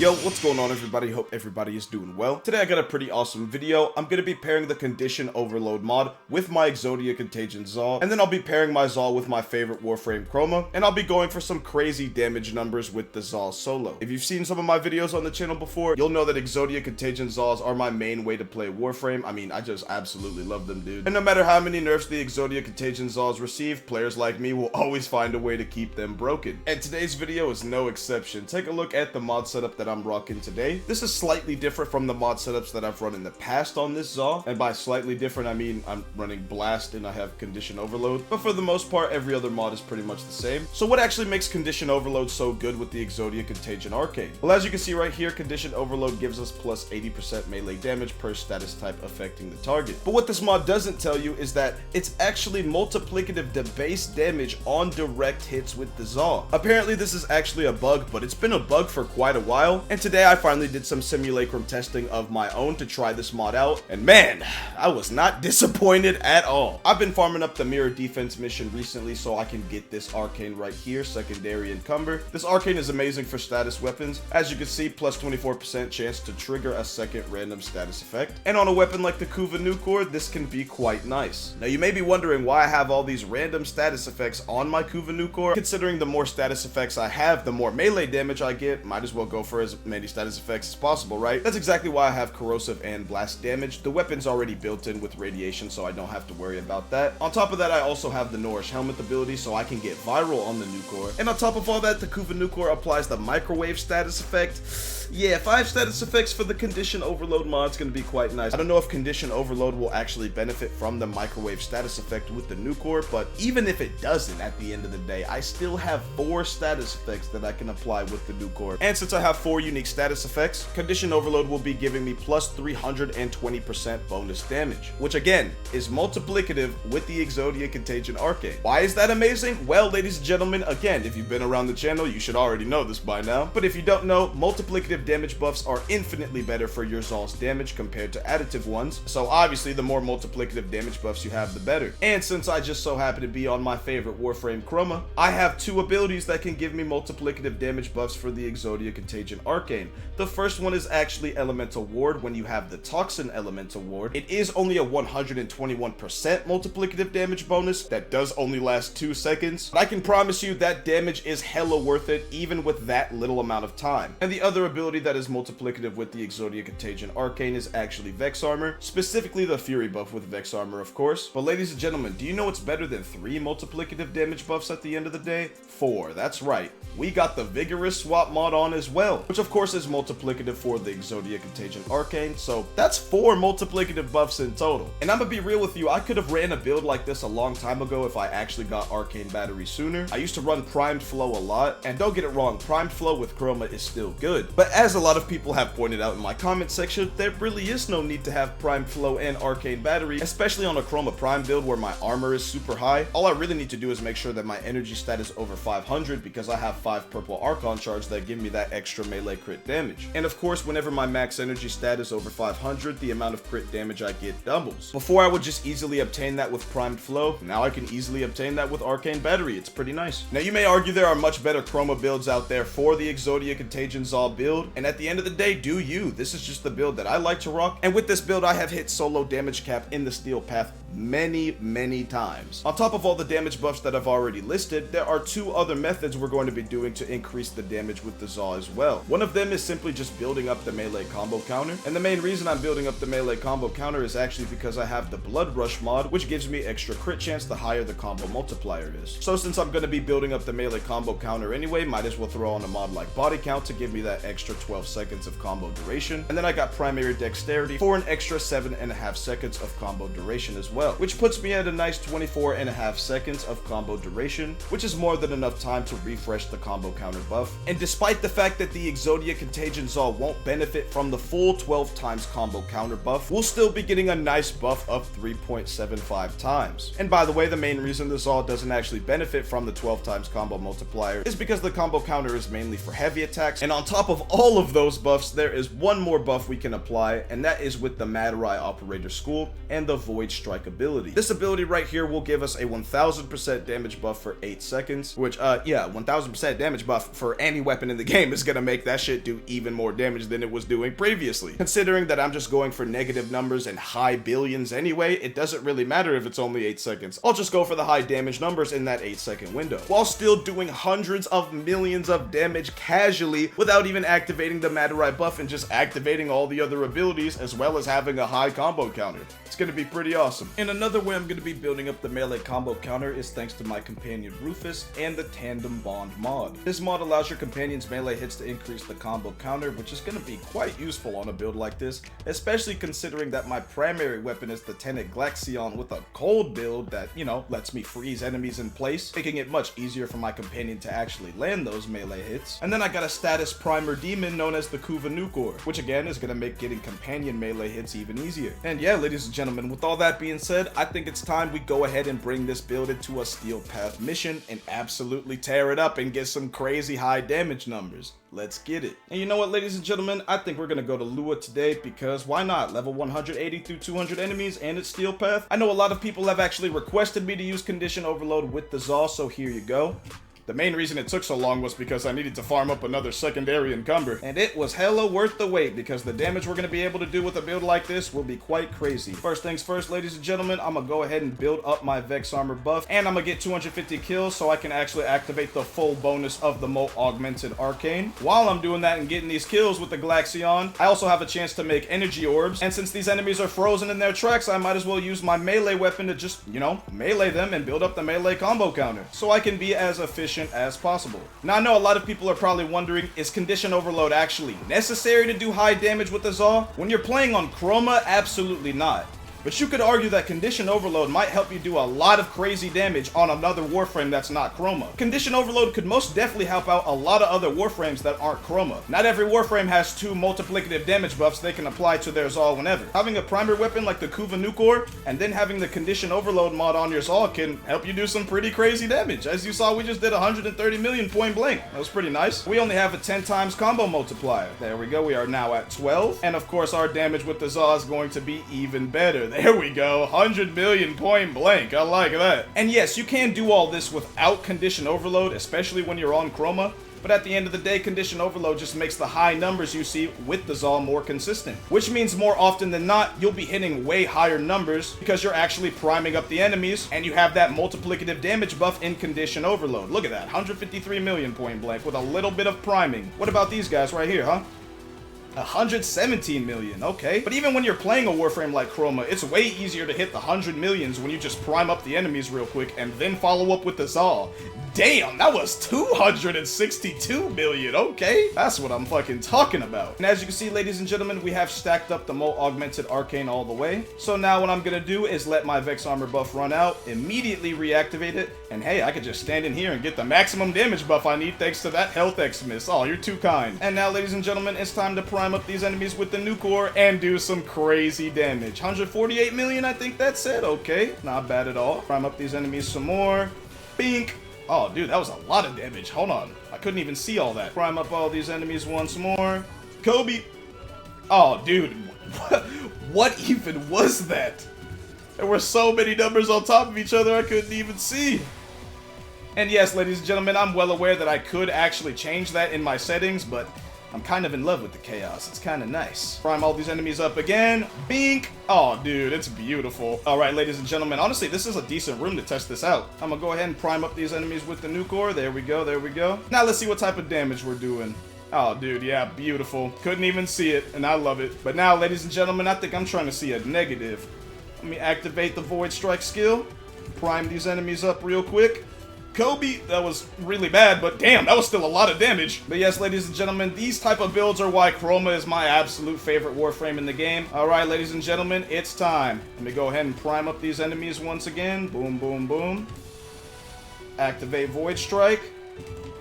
Yo, what's going on everybody? Hope everybody is doing well. Today I got a pretty awesome video. I'm going to be pairing the Condition Overload mod with my Exodia Contagion Zaw, and then I'll be pairing my Zaw with my favorite Warframe Chroma, and I'll be going for some crazy damage numbers with the Zaw solo. If you've seen some of my videos on the channel before, you'll know that Exodia Contagion Zaws are my main way to play Warframe. I mean, I just absolutely love them, dude. And no matter how many nerfs the Exodia Contagion Zaws receive, players like me will always find a way to keep them broken. And today's video is no exception. Take a look at the mod setup that I'm rocking today. This is slightly different from the mod setups that I've run in the past on this Zaw, and by slightly different I mean I'm running Blast and I have Condition Overload, but for the most part every other mod is pretty much the same. So what actually makes Condition Overload so good with the Exodia Contagion Arcane? Well, as you can see right here, Condition Overload gives us plus 80% melee damage per status type affecting the target. But what this mod doesn't tell you is that it's actually multiplicative to base damage on direct hits with the Zaw. Apparently this is actually a bug, but it's been a bug for quite a while, and today I finally did some simulacrum testing of my own to try this mod out, and man, I was not disappointed at all. I've been farming up the mirror defense mission recently so I can get this arcane right here, secondary encumber. This arcane is amazing for status weapons. As you can see, plus 24% chance to trigger a second random status effect, and on a weapon like the Kuva Nukor, this can be quite nice. Now you may be wondering why I have all these random status effects on my Kuva Nukor. Considering the more status effects I have, the more melee damage I get. Might as well go for as many status effects as possible, right? That's exactly why I have corrosive and blast damage. The weapon's already built in with radiation, so I don't have to worry about that. On top of that, I also have the Nourish helmet ability, so I can get viral on the Nukor. And on top of all that, the Kuva Nukor applies the microwave status effect. Yeah, 5 status effects for the Condition Overload mod's gonna be quite nice. I don't know if Condition Overload will actually benefit from the microwave status effect with the Nukor, but even if it doesn't, at the end of the day, I still have 4 status effects that I can apply with the Nukor. And since I have 4 unique status effects, Condition Overload will be giving me plus 320% bonus damage, which again is multiplicative with the Exodia Contagion Arcane. Why is that amazing? Well, ladies and gentlemen, again, if you've been around the channel, you should already know this by now, but if you don't know, multiplicative damage buffs are infinitely better for your Zaw's damage compared to additive ones, so obviously the more multiplicative damage buffs you have, the better. And since I just so happen to be on my favorite Warframe Chroma, I have 2 abilities that can give me multiplicative damage buffs for the Exodia Contagion Arcane. The first one is actually Elemental Ward. When you have the Toxin Elemental Ward, it is only a 121% multiplicative damage bonus that does only last 2 seconds, but I can promise you that damage is hella worth it even with that little amount of time. And the other ability that is multiplicative with the Exodia Contagion Arcane is actually Vex Armor, specifically the Fury buff with Vex Armor, of course. But ladies and gentlemen, do you know what's better than 3 multiplicative damage buffs at the end of the day? 4, that's right. We got the Vigorous Swap mod on as well, which of course is multiplicative for the Exodia Contagion Arcane, so that's 4 multiplicative buffs in total. And I'm gonna be real with you, I could have ran a build like this a long time ago if I actually got Arcane Battery sooner. I used to run Primed Flow a lot, and don't get it wrong, Primed Flow with Chroma is still good, but as a lot of people have pointed out in my comment section, there really is no need to have Primed Flow and Arcane Battery, especially on a Chroma Prime build where my armor is super high. All I really need to do is make sure that my energy stat is over 500 because I have 5 purple Archon shards that give me that extra melee crit damage. And of course, whenever my max energy stat is over 500, the amount of crit damage I get doubles. Before I would just easily obtain that with Primed Flow, now I can easily obtain that with Arcane Battery. It's pretty nice. Now you may argue there are much better Chroma builds out there for the Exodia Contagion Zaw build, and at the end of the day, do you. This is just the build that I like to rock, and with this build I have hit solo damage cap in the Steel Path many times. On top of all the damage buffs that I've already listed, there are 2 other methods we're going to be doing to increase the damage with the Zaw as well. One of them is simply just building up the melee combo counter, and the main reason I'm building up the melee combo counter is actually because I have the Blood Rush mod, which gives me extra crit chance the higher the combo multiplier is. So since I'm going to be building up the melee combo counter anyway, might as well throw on a mod like Body Count to give me that extra 12 seconds of combo duration, and then I got Primary Dexterity for an extra 7.5 seconds of combo duration as well, which puts me at a nice 24.5 seconds of combo duration, which is more than enough time to refresh the combo counter buff. And despite the fact that the Exodia Contagion Zaw won't benefit from the full 12 times combo counter buff, we'll still be getting a nice buff of 3.75 times. And by the way, the main reason the Zaw doesn't actually benefit from the 12 times combo multiplier is because the combo counter is mainly for heavy attacks, and on top of all of those buffs, there is one more buff we can apply, and that is with the Mad Eye Operator School and the Void Strike ability. ability. This ability right here will give us a 1000% damage buff for 8 seconds, which, yeah, 1000% damage buff for any weapon in the game is gonna make that shit do even more damage than it was doing previously. Considering that I'm just going for negative numbers and high billions anyway, it doesn't really matter if it's only 8 seconds. I'll just go for the high damage numbers in that 8-second window, while still doing hundreds of millions of damage casually without even activating the Maturite buff and just activating all the other abilities, as well as having a high combo counter. It's gonna be pretty awesome. And another way I'm gonna be building up the melee combo counter is thanks to my companion Rufus and the Tandem Bond mod. This mod allows your companion's melee hits to increase the combo counter, which is gonna be quite useful on a build like this, especially considering that my primary weapon is the Tenet Glaxion with a cold build that, you know, lets me freeze enemies in place, making it much easier for my companion to actually land those melee hits. And then I got a status primer demon known as the Kuvanukor, which again is gonna make getting companion melee hits even easier. And yeah, ladies and gentlemen, with all that being said, I think it's time we go ahead and bring this build into a Steel Path mission and absolutely tear it up and get some crazy high damage numbers. Let's get it. And you know what, ladies and gentlemen, I think we're gonna go to Lua today because why not? Level 180 through 200 enemies and it's Steel Path. I know a lot of people have actually requested me to use Condition Overload with the Zaw, so here you go. The main reason it took so long was because I needed to farm up another secondary encumber. And it was hella worth the wait because the damage we're going to be able to do with a build like this will be quite crazy. First things first, ladies and gentlemen, I'm going to go ahead and build up my Vex Armor buff. And I'm going to get 250 kills so I can actually activate the full bonus of the Molt Augmented Arcane. While I'm doing that and getting these kills with the Glaxion, I also have a chance to make energy orbs. And since these enemies are frozen in their tracks, I might as well use my melee weapon to just, you know, melee them and build up the melee combo counter. So I can be as efficient as possible. Now I know a lot of people are probably wondering, is Condition Overload actually necessary to do high damage with the Zaw? When you're playing on Chroma, absolutely not. But you could argue that Condition Overload might help you do a lot of crazy damage on another Warframe that's not Chroma. Condition Overload could most definitely help out a lot of other Warframes that aren't Chroma. Not every Warframe has 2 multiplicative damage buffs they can apply to their Zaw whenever. Having a primer weapon like the Kuvanukor and then having the Condition Overload mod on your Zaw can help you do some pretty crazy damage. As you saw, we just did 130 million point blank. That was pretty nice. We only have a 10 times combo multiplier. There we go, we are now at 12. And of course our damage with the Zaw is going to be even better. There we go, 100 million point blank. I like that. And yes, you can do all this without Condition Overload, especially when you're on Chroma. But at the end of the day, Condition Overload just makes the high numbers you see with the Zaw more consistent. Which means more often than not, you'll be hitting way higher numbers because you're actually priming up the enemies and you have that multiplicative damage buff in Condition Overload. Look at that, 153 million point blank with a little bit of priming. What about these guys right here, huh? 117 million, okay. But even when you're playing a Warframe like Chroma, it's way easier to hit the 100 millions when you just prime up the enemies real quick and then follow up with the Zaw. Damn, that was 262 million, okay. That's what I'm fucking talking about. And as you can see, ladies and gentlemen, we have stacked up the Molt Augmented Arcane all the way. So now what I'm gonna do is let my Vex Armor buff run out, immediately reactivate it, and hey, I could just stand in here and get the maximum damage buff I need thanks to that Health Xmas. Oh, you're too kind. And now, ladies and gentlemen, it's time to prime up these enemies with the Nukor and do some crazy damage. 148 million, I think that's it, okay. Not bad at all. Prime up these enemies some more. Bink. Oh, dude, that was a lot of damage. Hold on. I couldn't even see all that. Prime up all these enemies once more. Kobe. Oh, dude. What even was that? There were so many numbers on top of each other I couldn't even see. And yes, ladies and gentlemen, I'm well aware that I could actually change that in my settings, but I'm kind of in love with the chaos. It's kind of nice. Prime all these enemies up again. Bink. Oh, dude, it's beautiful. All right, ladies and gentlemen, honestly, this is a decent room to test this out. I'm gonna go ahead and prime up these enemies with the Nukor. There we go, there we go. Now let's see what type of damage we're doing. Oh, dude, yeah, beautiful. Couldn't even see it, and I love it. But now, ladies and gentlemen, I think I'm trying to see a negative. Let me activate the Void Strike skill. Prime these enemies up real quick. Kobe, that was really bad, but damn, that was still a lot of damage. But yes, ladies and gentlemen, these type of builds are why Chroma is my absolute favorite Warframe in the game. All right, ladies and gentlemen, it's time. Let me go ahead and prime up these enemies once again. Boom, boom, boom. Activate Void Strike.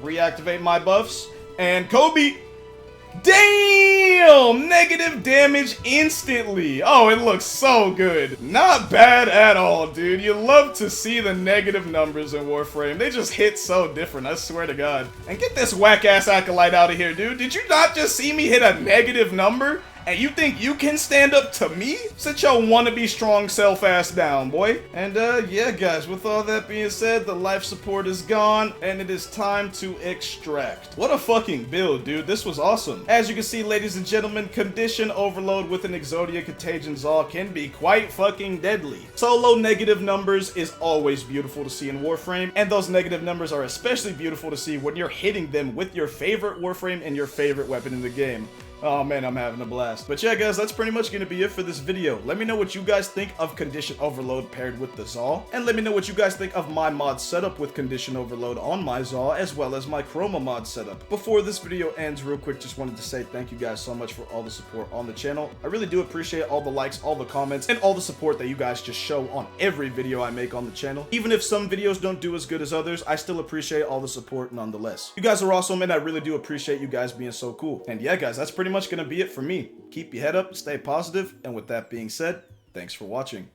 Reactivate my buffs. And Kobe! Damn! Negative damage instantly. Oh, it looks so good. Not bad at all, dude. You love to see the negative numbers in Warframe. They just hit so different, I swear to God. And get this whack-ass Acolyte out of here, dude. Did you not just see me hit a negative number? And you think you can stand up to me? Sit your wannabe strong self-ass down, boy. And yeah guys, with all that being said, the life support is gone, and it is time to extract. What a fucking build, dude. This was awesome. As you can see, ladies and gentlemen, condition overload with an Exodia Contagion Zaw can be quite fucking deadly. Solo negative numbers is always beautiful to see in Warframe, and those negative numbers are especially beautiful to see when you're hitting them with your favorite Warframe and your favorite weapon in the game. Oh man, I'm having a blast. But yeah guys, that's pretty much gonna be it for this video. Let me know what you guys think of Condition Overload paired with the Zaw, and let me know what you guys think of my mod setup with Condition Overload on my Zaw, as well as my Chroma mod setup. Before this video ends, real quick, just wanted to say thank you guys so much for all the support on the channel. I really do appreciate all the likes, all the comments, and all the support that you guys just show on every video I make on the channel. Even if some videos don't do as good as others, I still appreciate all the support nonetheless. You guys are awesome, and I really do appreciate you guys being so cool. And yeah guys, that's pretty much gonna be it for me. Keep your head up, stay positive, and with that being said, thanks for watching.